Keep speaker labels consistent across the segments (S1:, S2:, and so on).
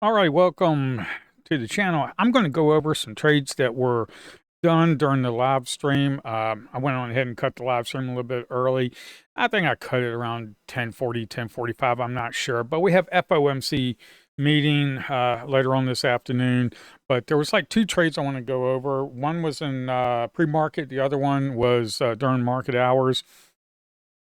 S1: All right, welcome to the channel. I'm going to go over some trades that were done during the live stream. I went on ahead and cut the live stream a little bit early. I think I cut it around 10:40, 10:45. I'm not sure, but we have FOMC meeting later on this afternoon. But there was like two trades I want to go over. One was in pre-market. The other one was during market hours.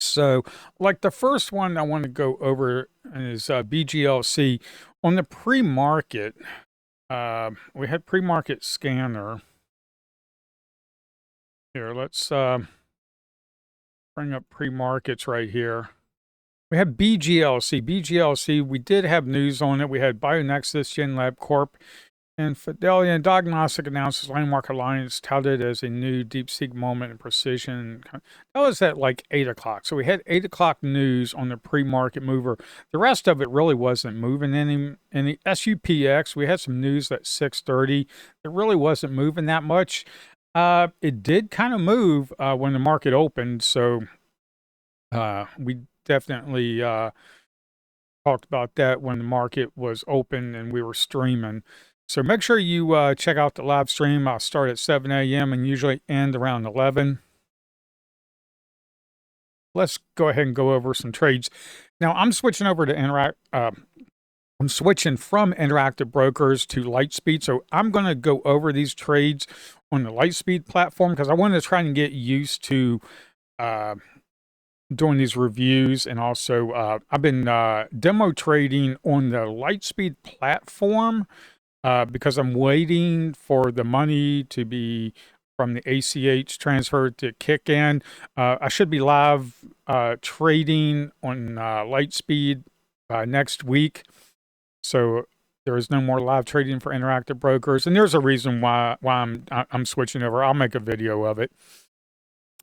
S1: So, like the first one I want to go over is BGLC. On the pre-market, we had pre-market scanner. Here, let's bring up pre-markets right here. We have BGLC. BGLC, we did have news on it. We had Bionexus, GenLab Corp, and Fidelia Diagnostic announces Landmark Alliance touted as a new DeepSeek moment in precision. That was at like 8 o'clock. So we had 8 o'clock news on the pre-market mover. The rest of it really wasn't moving any. In the SUPX, we had some news at 6:30. It really wasn't moving that much. It did kind of move when the market opened. So we definitely talked about that when the market was open and we were streaming. So make sure you check out the live stream. I'll start at 7 a.m. and usually end around 11. Let's go ahead and go over some trades. Now I'm switching over to I'm switching from Interactive Brokers to Lightspeed. So I'm going to go over these trades on the Lightspeed platform because I wanted to try and get used to doing these reviews. And also I've been demo trading on the Lightspeed platform because I'm waiting for the money to be from the ACH transfer to kick in. I should be live trading on Lightspeed next week. So there is no more live trading for Interactive Brokers. And there's a reason why I'm switching over. I'll make a video of it.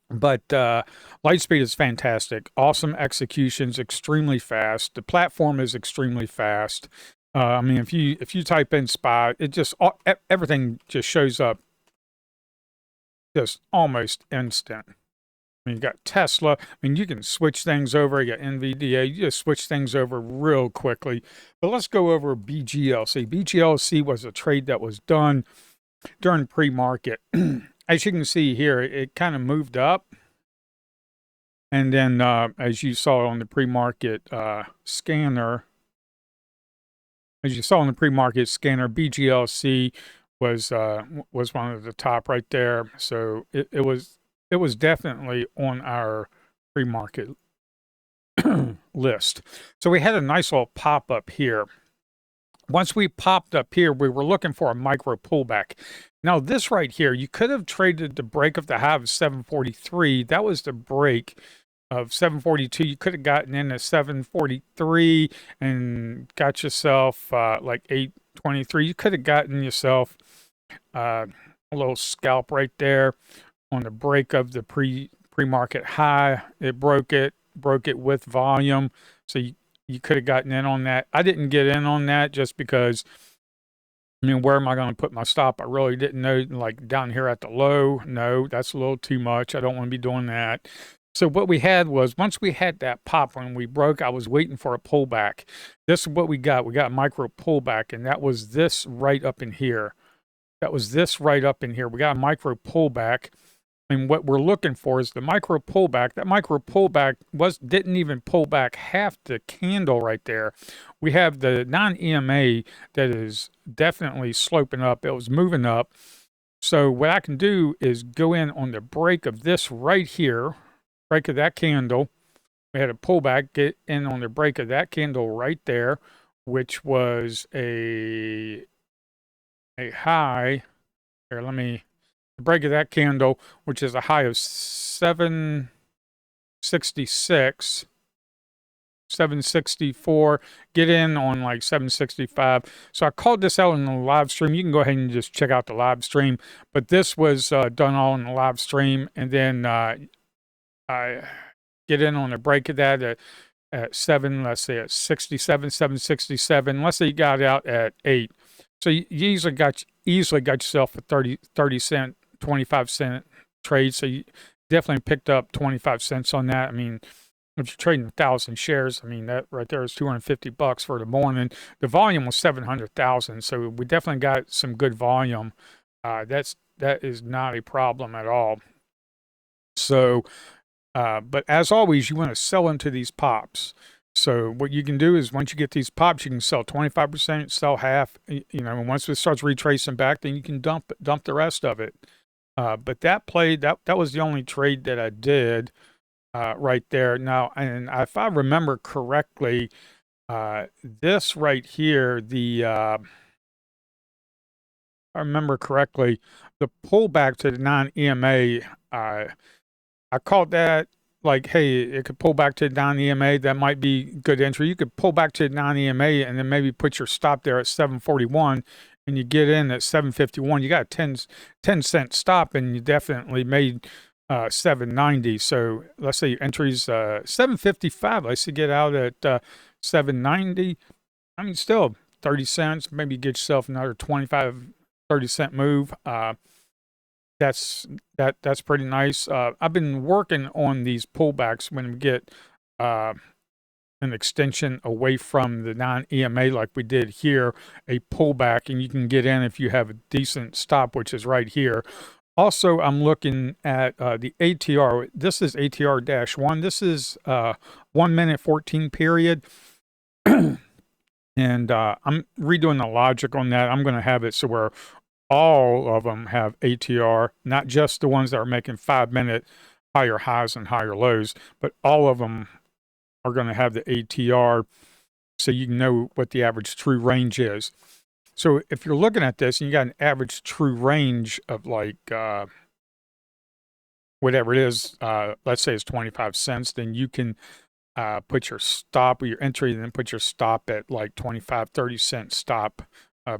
S1: But Lightspeed is fantastic. Awesome executions, extremely fast. The platform is extremely fast. I mean, if you type in SPY, it just everything just shows up just almost instant. I mean, you got Tesla. I mean, you can switch things over. You got NVDA. You just switch things over real quickly. But let's go over BGLC. BGLC was a trade that was done during pre-market. As you can see here, it kind of moved up. And then as you saw on the pre-market scanner, BGLC was one of the top right there. So it was definitely on our pre-market list. So we had a nice little pop up here. Once we popped up here, we were looking for a micro pullback. Now this right here, you could have traded the break of the high of 743. That was the break of 742. You could have gotten in at 743 and got yourself like 823. You could have gotten yourself a little scalp right there on the break of the pre-market high. It broke it with volume. So you could have gotten in on that. I didn't get in on that just because, I mean, where am I going to put my stop? I really didn't know, like down here at the low. No, that's a little too much. I don't want to be doing that. So what we had was, once we had that pop, when we broke, I was waiting for a pullback. This is what we got. We got a micro pullback, and that was this right up in here. We got a micro pullback. And what we're looking for is the micro pullback. That micro pullback didn't even pull back half the candle right there. We have the non-EMA that is definitely sloping up. It was moving up. So what I can do is go in on the break of this right here, break of that candle. We had a pullback, get in on the break of that candle right there, which was a high. Here, the break of that candle, which is a high of 766, 764, get in on like 765. So I called this out in the live stream. You can go ahead and just check out the live stream, but this was done all in the live stream. And then I get in on the break of that at let's say at 67, 767. Let's say you got out at 8. So you easily got yourself a 30 cent, 25 cent trade. So you definitely picked up 25 cents on that. I mean, if you're trading 1,000 shares, I mean, that right there is $250 for the morning. The volume was 700,000, so we definitely got some good volume. That is not a problem at all. So, but as always, you want to sell into these pops. So what you can do is once you get these pops, you can sell 25%, sell half. You know, and once it starts retracing back, then you can dump the rest of it. But that was the only trade that I did right there. Now, and if I remember correctly, this right here, I remember correctly, the pullback to the non-EMA, I called that like, hey, it could pull back to non-EMA. That might be good entry. You could pull back to non-EMA and then maybe put your stop there at 741 and you get in at 751. You got a 10-cent stop and you definitely made 790. So let's say your entry's 755. Let's say get out at 790. I mean, still 30 cents. Maybe get yourself another 25, 30-cent move. That's pretty nice. I've been working on these pullbacks when we get an extension away from the non-EMA like we did here, a pullback, and you can get in if you have a decent stop, which is right here. Also, I'm looking at the ATR. This is ATR-1. This is 1 minute 14 period. And I'm redoing the logic on that. I'm going to have it so where all of them have ATR, not just the ones that are making 5-minute higher highs and higher lows, but all of them are going to have the ATR so you can know what the average true range is. So if you're looking at this and you got an average true range of like whatever it is, let's say it's 25 cents, then you can put your stop or your entry and then put your stop at like 25, 30-cent stop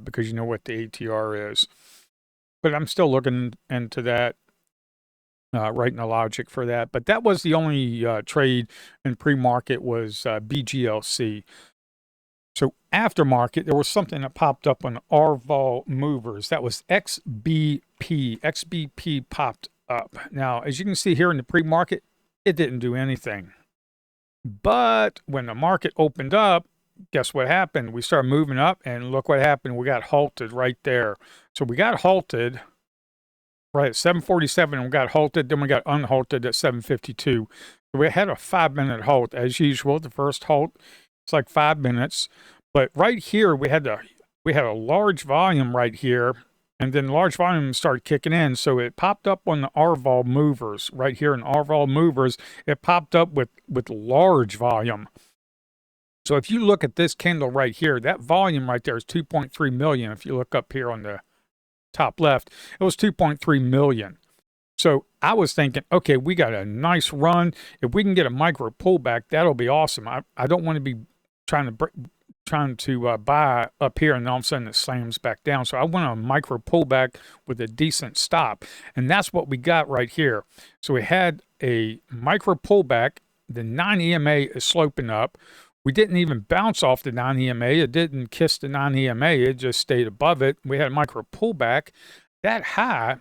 S1: because you know what the ATR is. But I'm still looking into that, writing the logic for that. But that was the only trade in pre-market was BGLC. So after market, there was something that popped up on RVOL movers. That was XBP. XBP popped up. Now, as you can see here in the pre-market, it didn't do anything. But when the market opened up, guess what happened? We started moving up, and look what happened. We got halted right there. So we got halted right at 747, and we got halted. Then we got unhalted at 752. So we had a 5-minute halt as usual. The first halt, it's like 5 minutes. But right here, we had a large volume right here, and then large volume started kicking in. So it popped up on the RVOL movers right here in RVOL movers. It popped up with large volume. So if you look at this candle right here, that volume right there is 2.3 million. If you look up here on the top left, it was 2.3 million. So I was thinking, okay, we got a nice run. If we can get a micro pullback, that'll be awesome. I don't want to be trying to buy up here and all of a sudden it slams back down. So I want a micro pullback with a decent stop. And that's what we got right here. So we had a micro pullback. The non-EMA is sloping up. We didn't even bounce off the non-EMA. It didn't kiss the non-EMA. It just stayed above it. We had a micro pullback. That high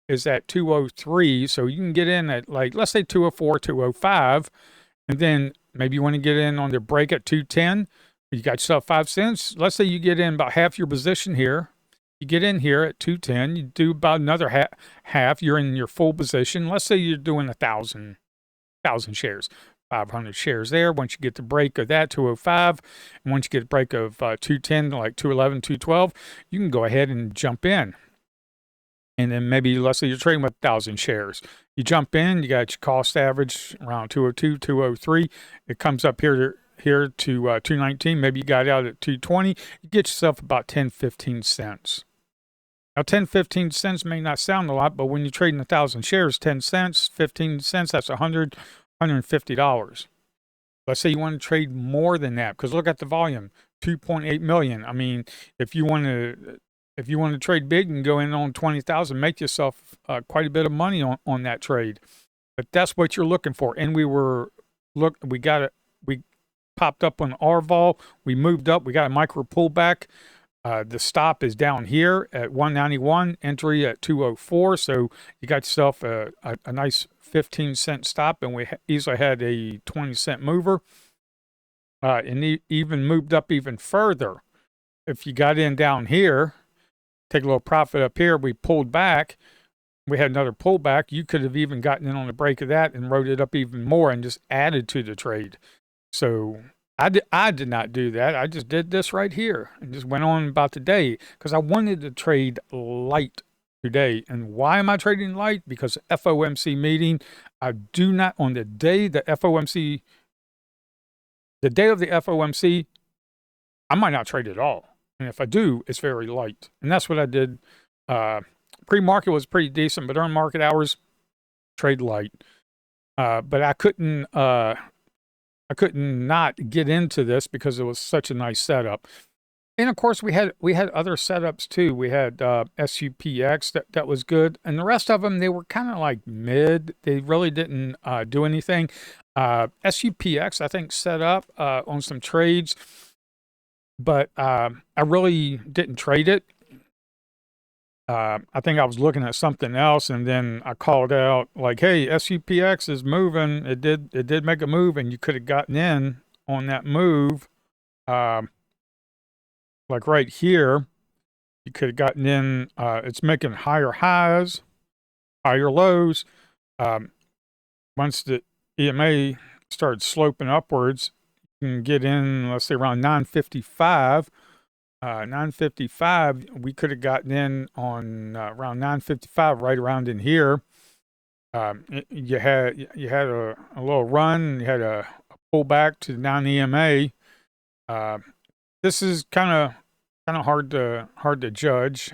S1: is at 203. So you can get in at like, let's say 204, 205. And then maybe you want to get in on the break at 210. You got yourself 5 cents. Let's say you get in about half your position here. You get in here at 210. You do about another half. You're in your full position. Let's say you're doing 1,000 shares. 500 shares there. Once you get the break of that, 205, and once you get a break of 210, like 211, 212, you can go ahead and jump in. And then maybe, let's say you're trading with 1,000 shares. You jump in, you got your cost average around 202, 203. It comes up here to 219. Maybe you got out at 220. You get yourself about 10, 15 cents. Now, 10, 15 cents may not sound a lot, but when you're trading 1,000 shares, 10 cents, 15 cents, that's $150. Let's say you want to trade more than that, because look at the volume, 2.8 million. I mean, if you want to trade big and go in on 20,000, make yourself quite a bit of money on that trade. But that's what you're looking for. And we popped up on RVOL. We moved up. We got a micro pullback. The stop is down here at 191, entry at 204. So you got yourself a nice 15-cent stop, and we easily had a 20-cent mover. And even moved up even further. If you got in down here, take a little profit up here, we pulled back. We had another pullback. You could have even gotten in on the break of that and rode it up even more and just added to the trade. So I did not do that. I just did this right here and just went on about the day because I wanted to trade light today. And why am I trading light? Because FOMC meeting, I do not, on the day of the FOMC, I might not trade at all. And if I do, it's very light. And that's what I did. Pre-market was pretty decent, but during market hours, trade light. But I couldn't not get into this because it was such a nice setup. And of course, we had other setups too. We had SUPX that was good, and the rest of them, they were kind of like mid. They really didn't do anything. SUPX, I think, set up on some trades, but I really didn't trade it. I think I was looking at something else, and then I called out like, "Hey, SUPX is moving. It did make a move, and you could have gotten in on that move." Like right here, you could have gotten in. It's making higher highs, higher lows. Once the EMA started sloping upwards, you can get in, let's say around 955. 955, we could have gotten in on around 955, right around in here. You had a little run, you had a pullback to the non-EMA. This is kind of hard to judge,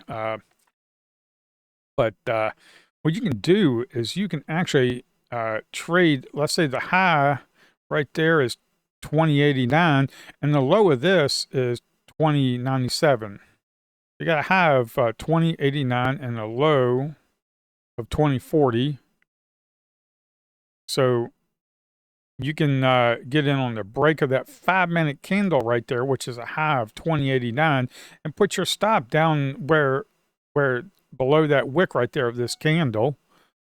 S1: but what you can do is you can actually trade. Let's say the high right there is 2089, and the low of this is 2097. You got a high of 2089 and a low of 2040. So you can get in on the break of that 5-minute candle right there, which is a high of 2089, and put your stop down where below that wick right there of this candle.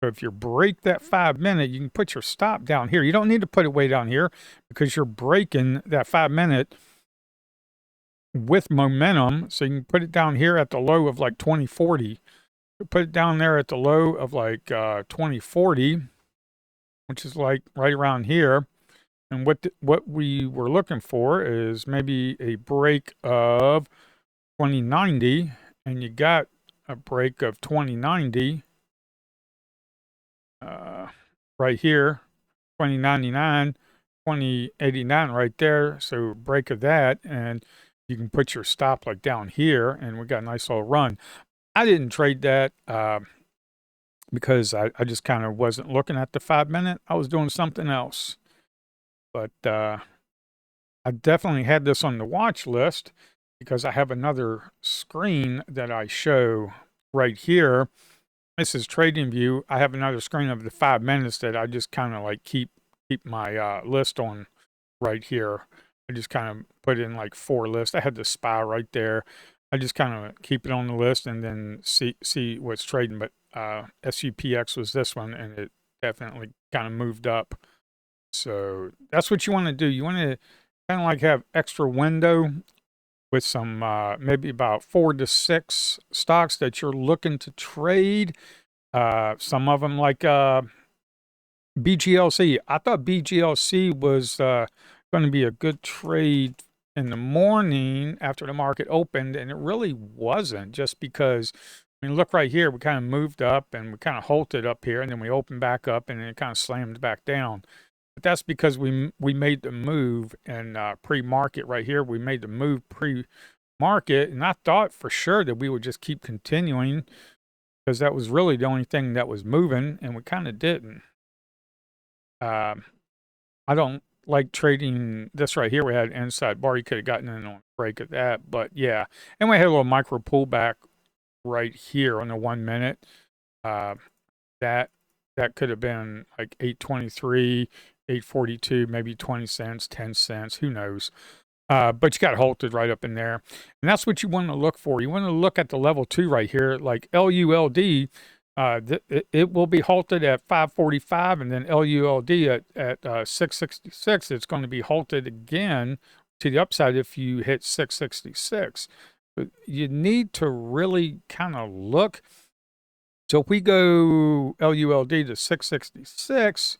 S1: So if you break that 5-minute, you can put your stop down here. You don't need to put it way down here because you're breaking that 5-minute with momentum. So you can put it down here at the low of like 2040. Put it down there at the low of like 2040, which is like right around here. And what we were looking for is maybe a break of 2090, and you got a break of 2090 right here, 2099, 2089 right there. So break of that, and you can put your stop like down here, and we got a nice little run. I didn't trade that because I just kind of wasn't looking at the 5-minute. I was doing something else. But I definitely had this on the watch list because I have another screen that I show right here. This is TradingView. I have another screen of the 5 minutes that I just kind of like keep my list on right here. I just kind of put in like 4 lists. I had the SPY right there. I just kind of keep it on the list and then see what's trading. But SUPX was this one, and it definitely kind of moved up. So that's what you want to do. You want to kind of like have extra window with some maybe about 4 to 6 stocks that you're looking to trade. Some of them like BGLC. I thought BGLC was going to be a good trade in the morning after the market opened, and it really wasn't, just because, I mean, look right here, we kind of moved up and we kind of halted up here, and then we opened back up and then it kind of slammed back down. But that's because we made the move in pre-market right here. We made the move pre-market, and I thought for sure that we would just keep continuing because that was really the only thing that was moving, and we kind of didn't. I don't like trading this right here. We had an inside bar. You could have gotten in on a break of that, but yeah. And we had a little micro pullback right here on the 1 minute. That could have been like 823, 842, maybe 20 cents, 10 cents, who knows. But you got halted right up in there. And that's what you want to look for. You want to look at the level 2 right here, like LULD. It will be halted at 545, and then LULD at 666. It's going to be halted again to the upside if you hit 666. But you need to really kind of look. So if we go LULD to 666,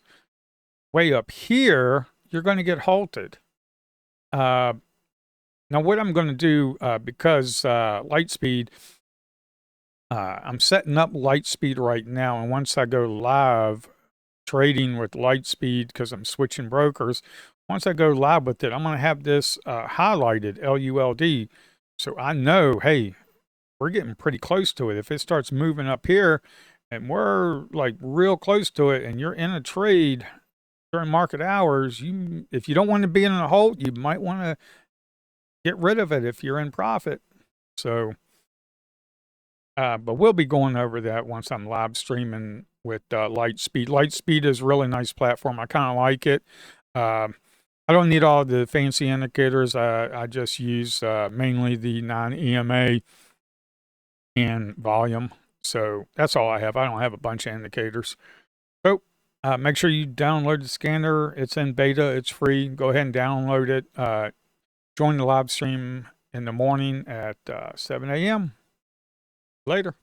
S1: way up here, you're going to get halted. Now, what I'm going to do, because Lightspeed, I'm setting up Lightspeed right now, and once I go live trading with Lightspeed, because I'm switching brokers, once I go live with it, I'm going to have this highlighted, LULD, so I know, hey, we're getting pretty close to it. If it starts moving up here, and we're like real close to it, and you're in a trade during market hours, if you don't want to be in a hold, you might want to get rid of it if you're in profit. So, but we'll be going over that once I'm live streaming with Lightspeed. Lightspeed is a really nice platform. I kind of like it. I don't need all the fancy indicators. I just use mainly the non-EMA and volume. So that's all I have. I don't have a bunch of indicators. So make sure you download the scanner. It's in beta. It's free. Go ahead and download it. Join the live stream in the morning at 7 a.m. Later.